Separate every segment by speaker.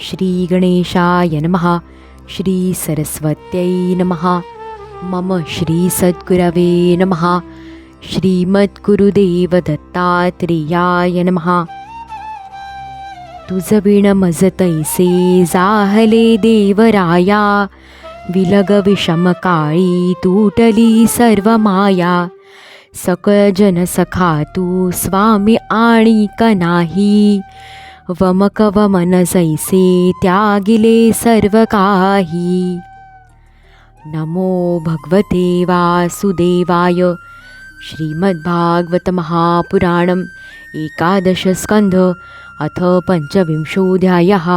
Speaker 1: श्री गणेशाय नमः. श्री सरस्वत्यै नमः. मम श्री सद्गुरवे नमः. श्रीमद्गुरुदेव दत्तात्रेयाय नमः. तुझ विण मज तैसे जाहले देवराया, विलग विषम काळी तुटली सर्व माया. सकळ जन सखा तू स्वामी आणिक नाही, वमक वमन जैसे त्यागिले सर्व काही. नमो भगवते वासुदेवाय. श्रीमद्भागवत महापुराणम एकादश स्कंध अथ पंचविंशोऽध्यायः.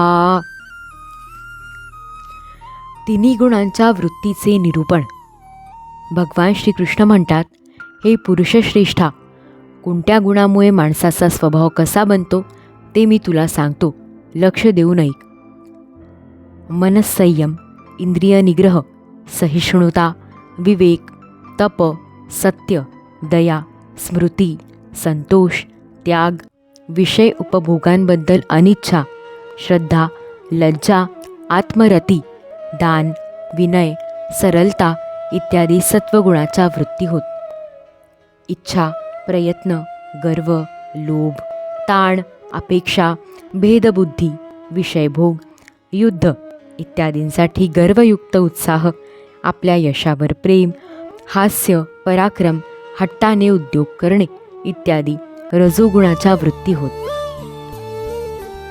Speaker 1: तिन्ही गुणांच्या वृत्तीचे निरूपण. भगवान श्रीकृष्ण म्हणतात, हे पुरुषश्रेष्ठा, कोणत्या गुणामुळे माणसाचा स्वभाव कसा बनतो ते मी तुला सांगतो, लक्ष देऊन ऐक. मनस्संयम, इंद्रिय निग्रह, सहिष्णुता, विवेक, तप, सत्य, दया, स्मृती, संतोष, त्याग, विषय उपभोगांबद्दल अनिच्छा, श्रद्धा, लज्जा, आत्मरती, दान, विनय, सरलता इत्यादी सत्वगुणाच्या वृत्ती होत. इच्छा, प्रयत्न, गर्व, लोभ, ताण, अपेक्षा, भेदबुद्धी, विषयभोग, युद्ध इत्यादींसाठी गर्वयुक्त उत्साह, आपल्या यशावर प्रेम, हास्य, पराक्रम, हट्टाने उद्योग करणे इत्यादी रजोगुणाच्या वृत्ती होत.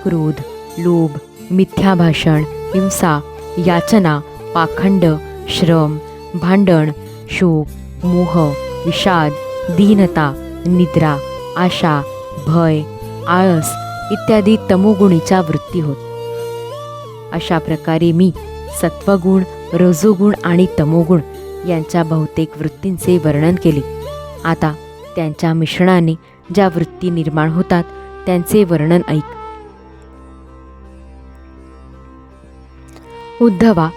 Speaker 1: क्रोध, लोभ, मिथ्या भाषण, हिंसा, याचना, पाखंड, श्रम, भांडण, शोक, मोह, विषाद, दीनता, निद्रा, आशा, भय, आळस इत्यादी तमोगुणीच्या वृत्ती होत. अशा प्रकारे मी सत्वगुण, रजोगुण आणि तमोगुण यांच्या बहुतेक वृत्तींचे वर्णन केले. आता त्यांच्या मिश्रणाने ज्या वृत्ती निर्माण होतात त्यांचे वर्णन ऐक. उद्धवा,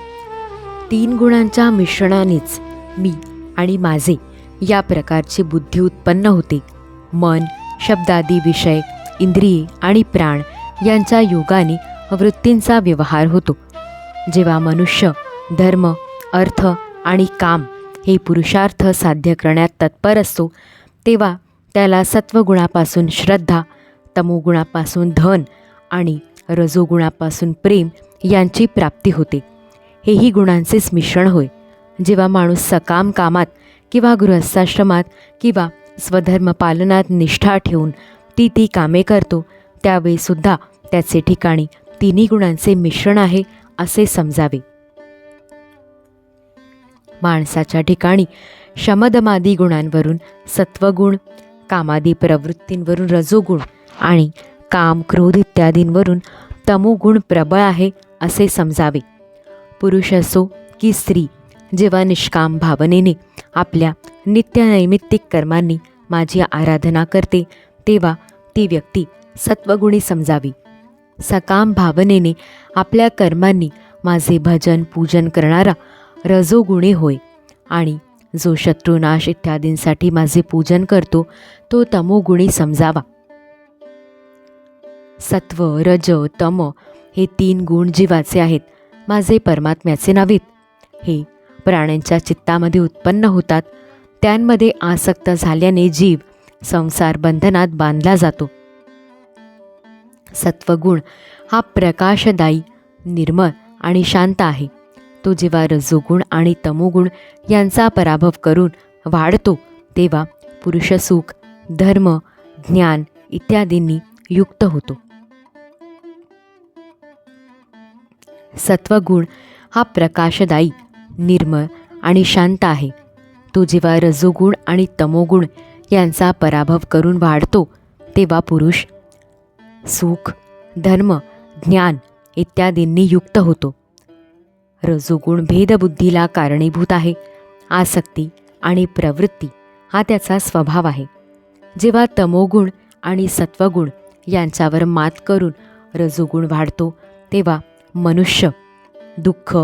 Speaker 1: 3 गुणांच्या मिश्रणानेच मी आणि माझे या प्रकारची बुद्धी उत्पन्न होते. मन, शब्दादी विषय, इंद्रिये आणि प्राण यांच्या योगाने वृत्तींचा व्यवहार होतो. जेव्हा मनुष्य धर्म, अर्थ आणि काम हे पुरुषार्थ साध्य करण्यात तत्पर असतो, तेव्हा त्याला सत्वगुणापासून श्रद्धा, तमोगुणापासून धन आणि रजोगुणापासून प्रेम यांची प्राप्ती होते. हेही गुणांचेच मिश्रण होय. जेव्हा माणूस सकाम कामात किंवा गृहस्थाश्रमात किंवा स्वधर्म पालनात निष्ठा ठेवून ती कामे करतो, त्यावेळीसुद्धा त्याचे ठिकाणी तिन्ही गुणांचे मिश्रण आहे असे समजावे. माणसाच्या ठिकाणी शमदमादी गुणांवरून सत्वगुण, कामादी प्रवृत्तींवरून रजोगुण आणि काम, क्रोध इत्यादींवरून तमोगुण प्रबळ आहे असे समजावे. पुरुष असो की स्त्री, जेव्हा निष्काम भावनेने आपल्या नित्यनैमित्तिक कर्मांनी माझी आराधना करते, तेव्हा ती व्यक्ती सत्वगुणी समजावी. सकाम भावनेने आपल्या कर्मांनी माझे भजन पूजन करणारा रजोगुणी होय, आणि जो शत्रुनाश इत्यादींसाठी माझे पूजन करतो तो तमोगुणी समजावा. सत्व, रज, तम हे 3 गुण जीवाचे आहेत, माझे परमात्म्याचे नाहीत. हे प्राण्यांच्या चित्तामध्ये उत्पन्न होतात. त्यांमध्ये आसक्त झाल्याने जीव संसार बंधनात बांधला जातो. सत्वगुण हा प्रकाशदायी, निर्मळ आणि शांत आहे. तो जेव्हा रजोगुण आणि तमोगुण यांचा पराभव करून वाढतो, तेव्हा पुरुष सुख, धर्म, ज्ञान इत्यादींनी युक्त होतो. सत्वगुण हा प्रकाशदायी, निर्मळ आणि शांत आहे. तो जेव्हा रजोगुण आणि तमोगुण यांचा पराभव करून वाढतो, तेव्हा पुरुष सुख, धर्म, ज्ञान इत्यादींनी युक्त होतो. रजोगुण भेदबुद्धीला कारणीभूत आहे. आसक्ती आणि प्रवृत्ती हा त्याचा स्वभाव आहे. जेव्हा तमोगुण आणि सत्वगुण यांच्यावर मात करून रजोगुण वाढतो, तेव्हा मनुष्य दुःख,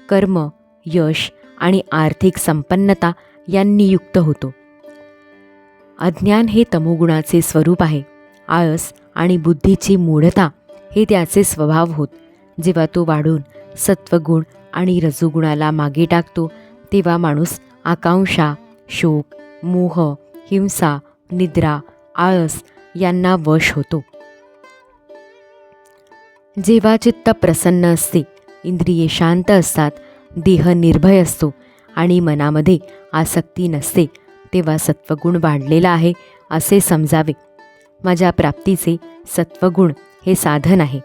Speaker 1: कर्म, यश आणि आर्थिक संपन्नता यांनी युक्त होतो. अज्ञान हे तमोगुणाचे स्वरूप आहे. आळस आणि बुद्धीची मूढता हे त्याचे स्वभाव होत. जेव्हा तो वाढून सत्वगुण आणि रजोगुणाला मागे टाकतो तेव्हा माणूस आकांक्षा, शोक, मोह, हिंसा, निद्रा, आळस यांना वश होतो. जेव्हा चित्त प्रसन्न असते, इंद्रिये शांत असतात, देह निर्भय असतो आणि मनामध्ये आसक्ती नसते, तेव्हा सत्वगुण वाढलेला आहे असे समजावे. माझ्या प्राप्तीचे सत्वगुण हे साधन आहे.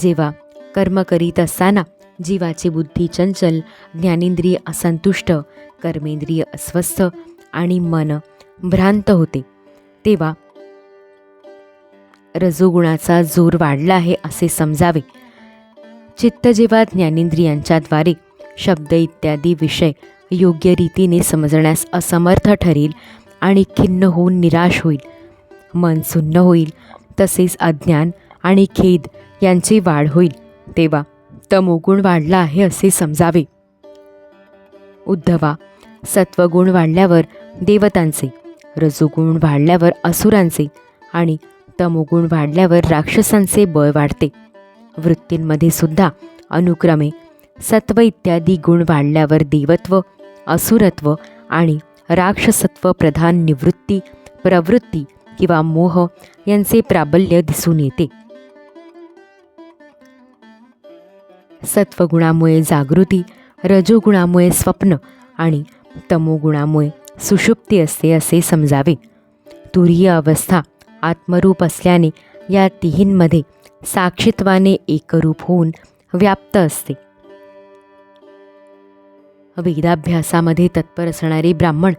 Speaker 1: जेव्हा कर्म करीत असताना जीवाची बुद्धी चंचल, ज्ञानेंद्रिय असंतुष्ट, कर्मेंद्रिय अस्वस्थ आणि मन भ्रांत होते, तेव्हा रजोगुणाचा जोर वाढला आहे असे समजावे. चित्त जेव्हा ज्ञानेंद्रियांच्याद्वारे शब्द इत्यादी विषय योग्य रीतीने समजण्यास असमर्थ ठरेल आणि खिन्न होऊन निराश होईल, मन सुन्न होईल, तसेच अज्ञान आणि खेद यांची वाढ होईल, तेव्हा तमोगुण वाढला आहे असे समजावे. उद्धवा, सत्वगुण वाढल्यावर देवतांचे, रजोगुण वाढल्यावर असुरांचे आणि तमोगुण वाढल्यावर राक्षसांचे बळ वाढते. वृत्तींमध्ये सुद्धा अनुक्रमे सत्व इत्यादी गुण वाढल्यावर देवत्व, असुरत्व आणि राक्षसत्व प्रधान निवृत्ती, प्रवृत्ती किंवा मोह यांचे प्राबल्य दिसून येते. सत्वगुणामुळे जागृती, रजोगुणामुळे स्वप्न आणि तमोगुणामुळे सुषुप्ती असते असे समजावे. तुरीय अवस्था आत्मरूप असल्याने या तिहींमध्ये साक्षीत्वाने एकरूप होऊन व्याप्त असते. वेदाभ्यासामध्ये तत्पर असणारे ब्राह्मण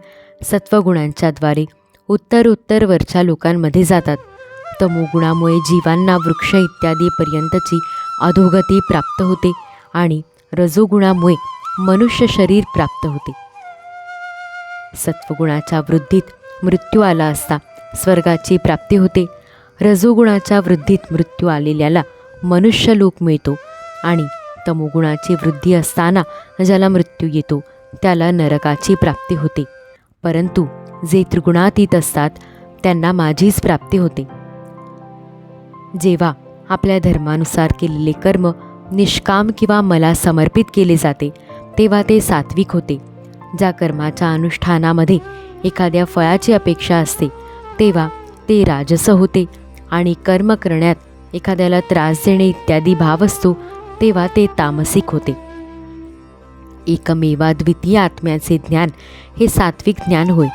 Speaker 1: सत्वगुणांच्याद्वारे उत्तरोत्तर वरच्या लोकांमध्ये जातात. तमोगुणामुळे जीवांना वृक्ष इत्यादी पर्यंतची अधोगती प्राप्त होते आणि रजोगुणामुळे मनुष्य शरीर प्राप्त होते. सत्वगुणाच्या वृद्धीत मृत्यू आला असता स्वर्गाची प्राप्ती होते. रजोगुणाच्या वृद्धीत मृत्यू आलेल्याला मनुष्य लोक मिळतो आणि तमोगुणाची वृद्धी असताना ज्याला मृत्यू येतो त्याला नरकाची प्राप्ती होते. परंतु जे त्रिगुणातीत असतात त्यांना माझीच प्राप्ती होते. जेव्हा आपल्या धर्मानुसार केलेले कर्म निष्काम किंवा मला समर्पित केले जाते तेव्हा ते सात्विक होते. ज्या कर्माच्या अनुष्ठानामध्ये एखाद्या फळाची अपेक्षा असते तेव्हा ते राजस होते आणि कर्म करण्यात एखाद्याला त्रास देणे इत्यादी भाव असतो तेव्हा ते तामसिक होते. एकमेवा द्वितीय आत्म्याचे ज्ञान हे सात्विक ज्ञान होय.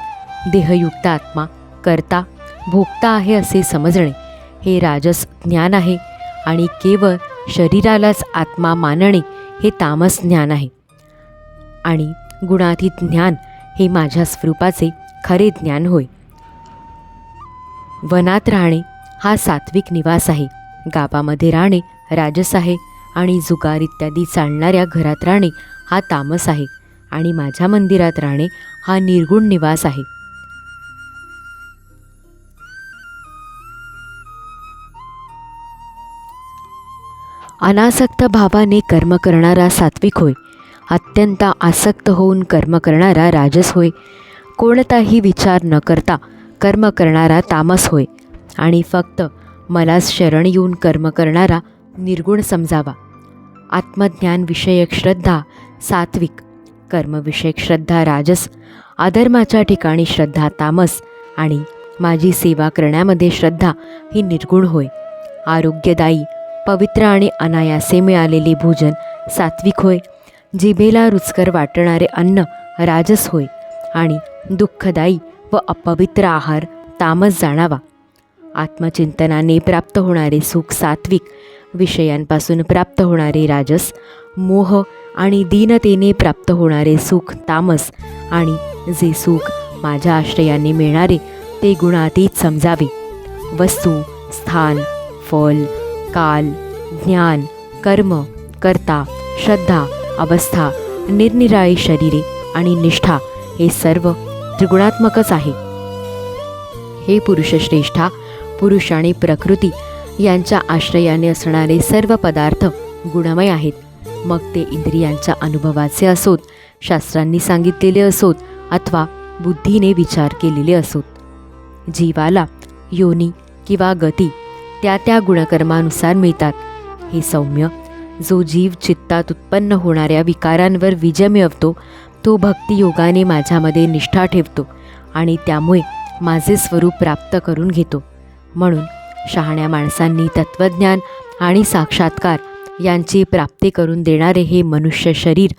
Speaker 1: देहयुक्त आत्मा कर्ता भोगता आहे असे समजणे हे राजस ज्ञान आहे आणि केवळ शरीरालाच आत्मा मानणे हे तामस ज्ञान आहे. आणि गुणातीत ज्ञान हे माझ्या स्वरूपाचे खरे ज्ञान होय. वनात राहणे हा सात्विक निवास आहे, गावामध्ये राहणे राजस आहे आणि जुगार इत्यादी चालणाऱ्या घरात राहणे हा तामस आहे आणि माझ्या मंदिरात राहणे हा निर्गुण निवास आहे. अनासक्त भावाने कर्म करणारा सात्विक होय. अत्यंत आसक्त होऊन कर्म करणारा राजस होय. कोणताही विचार न करता कर्म करणारा तामस होय. आणि फक्त मलाच शरण येऊन कर्म करणारा निर्गुण समजावा. आत्मज्ञान विषयक श्रद्धा सात्विक, कर्मविषयक श्रद्धा राजस, अधर्माच्या ठिकाणी श्रद्धा तामस आणि माझी सेवा करण्यामध्ये श्रद्धा ही निर्गुण होय. आरोग्यदायी, पवित्र आणि अनायासे मिळालेले भोजन सात्विक होय. जिभेला रुचकर वाटणारे अन्न राजस होय आणि दुःखदायी व अपवित्र आहार तामस जाणावा. आत्मचिंतनाने प्राप्त होणारे सुख सात्विक, विषयांपासून प्राप्त होणारे राजस, मोह आणि दीनतेने प्राप्त होणारे सुख तामस आणि जे सुख माझ्या आश्रयाने मिळणारे ते गुणातीत समजावे. वस्तू, स्थान, फल, काल, ज्ञान, कर्म, कर्ता, श्रद्धा, अवस्था, निरनिराळी शरीरे आणि निष्ठा हे सर्व त्रिगुणात्मकच आहे. हे पुरुषश्रेष्ठा, पुरुष आणि प्रकृती यांच्या आश्रयाने असणारे सर्व पदार्थ गुणमय आहेत. मग ते इंद्रियांच्या अनुभवाचे असोत, शास्त्रांनी सांगितलेले असोत अथवा बुद्धीने विचार केलेले असोत. जीवाला योनी किंवा गती त्या त्या गुणकर्मानुसार मिळतात. हे सौम्य, जो जीव चित्तात उत्पन्न होणाऱ्या विकारांवर विजय मिळवतो तो भक्तियोगाने माझ्यामध्ये निष्ठा ठेवतो आणि त्यामुळे माझे स्वरूप प्राप्त करून घेतो. म्हणून शहाण्या माणसांनी तत्त्वज्ञान आणि साक्षात्कार यांची प्राप्ती करून देणारे हे मनुष्य शरीर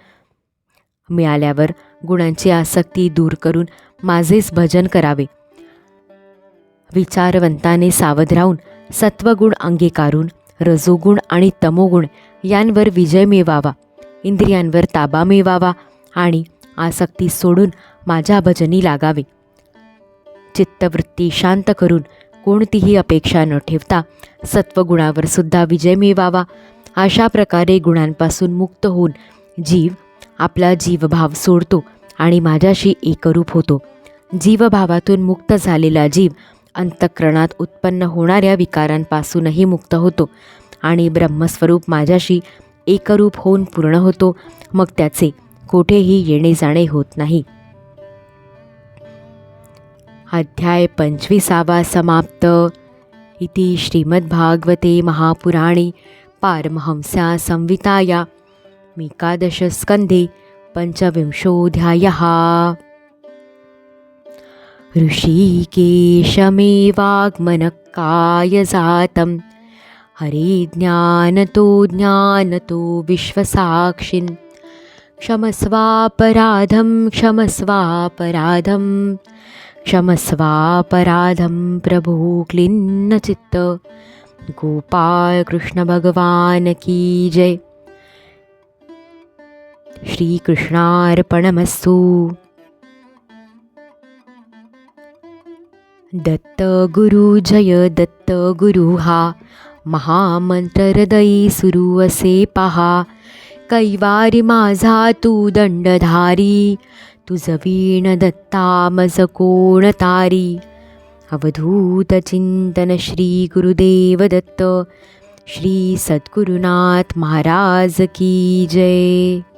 Speaker 1: मिळाल्यावर गुणांची आसक्ती दूर करून माझेच भजन करावे. विचारवंताने सावध राहून सत्वगुण अंगीकारून रजोगुण आणि तमोगुण यांवर विजय मिळवावा, इंद्रियांवर ताबा मिळवावा आणि आसक्ती सोडून माझ्या भजनी लागावे. चित्तवृत्ती शांत करून कोणतीही अपेक्षा न ठेवता सत्वगुणावर सुद्धा विजय मिळवावा. अशा प्रकारे गुणांपासून मुक्त होऊन जीव आपला जीवभाव सोडतो आणि माझ्याशी एकरूप होतो. जीवभावातून मुक्त झालेला जीव अंतःकरणात उत्पन्न होणाऱ्या विकारांपासूनही मुक्त होतो आणि ब्रह्मस्वरूप माझ्याशी एकरूप होऊन पूर्ण होतो. मग त्याचे कोठेही येणे जाणे होत नाही. अध्याय 25 समाप्त. इति श्रीमद्भागवते महापुराणे पारमहंस्या संहिताया एकादशस्कन्धे पंचविंशोऽध्यायः. ऋषिकेशमेवाग्मनकायजातं हरे ज्ञानतो विश्वसाक्षिन् क्षमस्वापराधं प्रभो क्लिन्नचित्त. गोपाल कृष्ण भगवान की जय. श्रीकृष्णार्पणमस्तु. दत्त गुरु जय दत्त गुरु हा महामंत्र हृदयी सुरू असे पहा. कैवारी माझा तू दंडधारी, तुझ वीण दत्ता मज कोण तारी. अवधूत चिंतन श्री गुरुदेव दत्त. श्री सद्गुरुनाथ महाराज की जय.